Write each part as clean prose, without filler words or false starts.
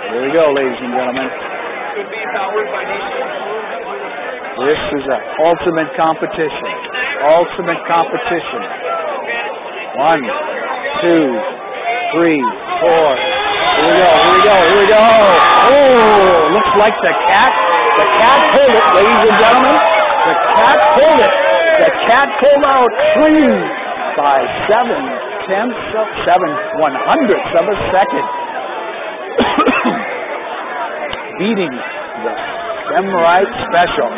Here we go, ladies and gentlemen. This is an ultimate competition. Ultimate competition. 1, 2, 3, 4. Here we go, here we go, here we go. Oh, looks like the cat pulled it, ladies and gentlemen. The cat pulled it. The cat pulled out 3 by 7/100ths of a second. Beating the Samurai Special.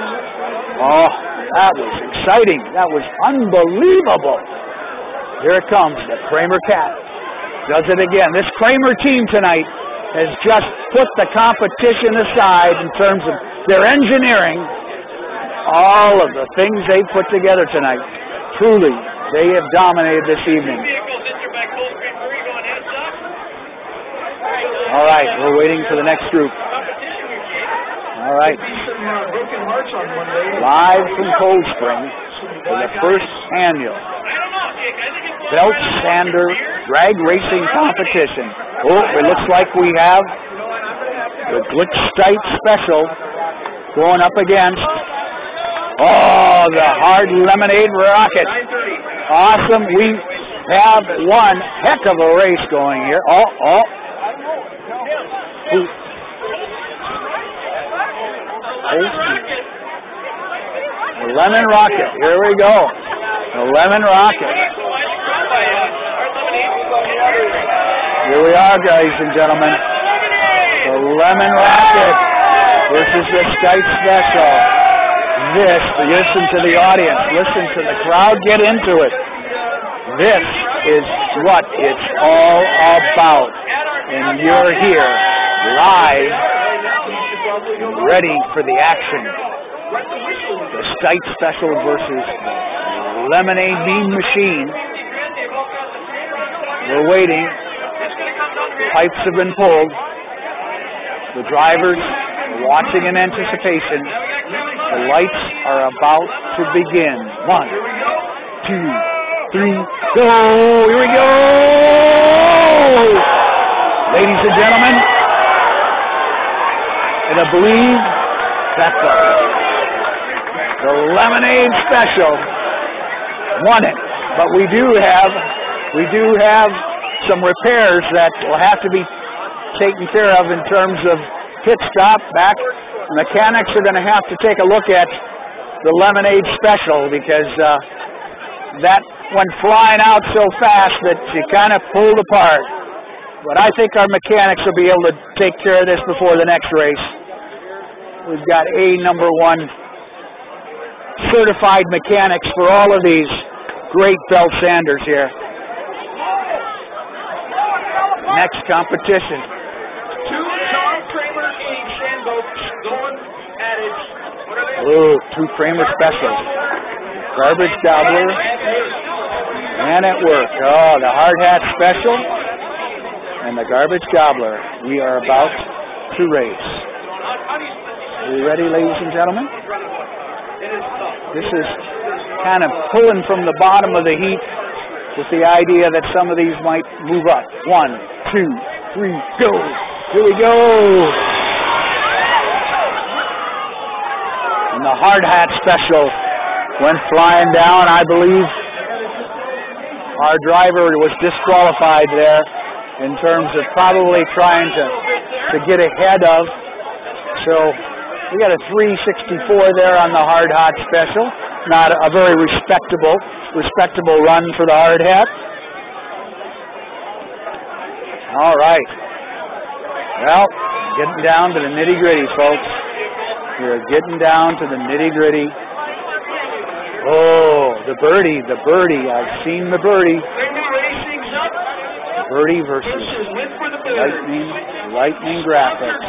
Oh, that was exciting. That was unbelievable. Here it comes, the Kramer cat. Does it again. This Kramer team tonight has just put the competition aside in terms of their engineering. All of the things they put together tonight. Truly, they have dominated this evening. All right, we're waiting for the next group. All right. Live from Cold Spring for the first annual Belt+Sander+Drag+Racing competition. Oh, it looks like we have the Belt+Sander Special going up against, oh, the Hard Lemonade Rocket. Awesome. We have one heck of a race going here. Oh. The Lemon Rocket. Here we go. The Lemon Rocket. Here we are, guys and gentlemen. The Lemon Rocket versus the Skite Special. Listen to the audience. Listen to the crowd. Get into it. This is what it's all about. And you're here live, ready for the action. The Skite Special versus Lemonade Bean Machine. We're waiting. Pipes have been pulled. The drivers are watching in anticipation. The lights are about to begin. 1, 2, 3, go! Here we go! Ladies and gentlemen, and I believe that the Lemonade Special won it. But we do have some repairs that will have to be taken care of in terms of pit stop back. Mechanics are going to have to take a look at the Lemonade Special because that went flying out so fast that you kind of pulled apart. But I think our mechanics will be able to take care of this before the next race. We've got #1 certified mechanics for all of these great Belt+Sanders here. Next competition. 2 Tom Kramer age sandboats going at it. Ooh, 2 Kramer Specials. Garbage Gobbler and at work. Oh, the Hard Hat Special and the Garbage Gobbler. We are about to race. Are you ready, ladies and gentlemen? This is kind of pulling from the bottom of the heat with the idea that some of these might move up. 1, 2, 3, go! Here we go! And the Hard Hat Special went flying down. I believe our driver was disqualified there in terms of probably trying to get ahead of. So we got a 364 there on the Hard Hat Special. Not a very respectable run for the Hard Hat. All right. Well, getting down to the nitty-gritty, folks. We're getting down to the nitty-gritty. Oh, the birdie. I've seen the birdie. Birdie versus Lightning Graphics.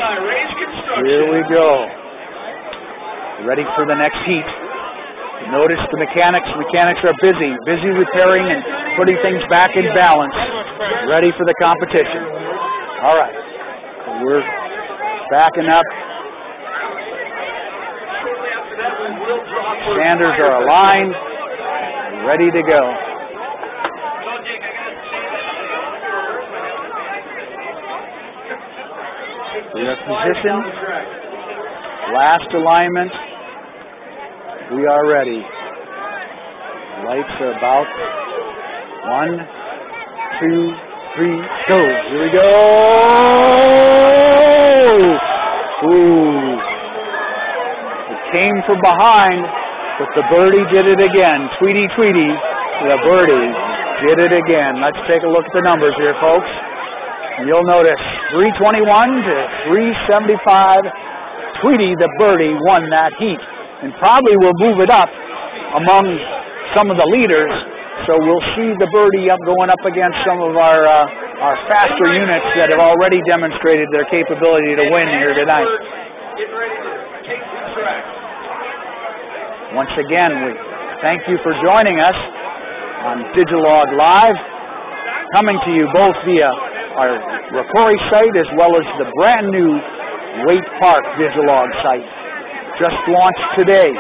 Here we go. Ready for the next heat. Notice the mechanics are busy repairing and putting things back in balance, ready for the competition. All right, we're backing up. Sanders are aligned, ready to go. We are positioned. Last alignment. We are ready. Lights are about 1, 2, 3, go. Here we go. Ooh. It came from behind, but the birdie did it again. Tweety, the birdie did it again. Let's take a look at the numbers here, folks. You'll notice 321 to 375. Tweety, the birdie, won that heat, and probably will move it up among some of the leaders. So we'll see the birdie going up against some of our faster units that have already demonstrated their capability to win here tonight. Once again, we thank you for joining us on Digilog Live, coming to you both via our Rocori site as well as the brand new Waite Park Digilog site, just launched today.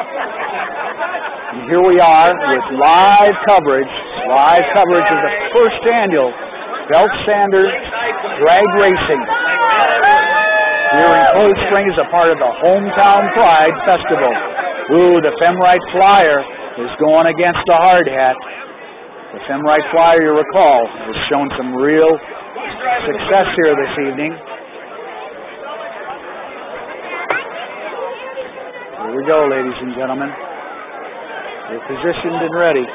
And here we are with live coverage of the first annual Belt+Sander+Drag+Racing here in Cold Spring as a part of the Hometown Pride Festival. Ooh, the Femrite Flyer is going against the hard hat. The Femrite Flyer, you recall, has shown some real success here this evening. Here we go, ladies and gentlemen. We're positioned and ready.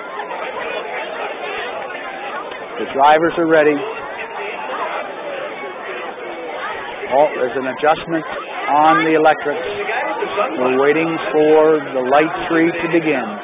The drivers are ready. Oh, there's an adjustment on the electrics. We're waiting for the light tree to begin.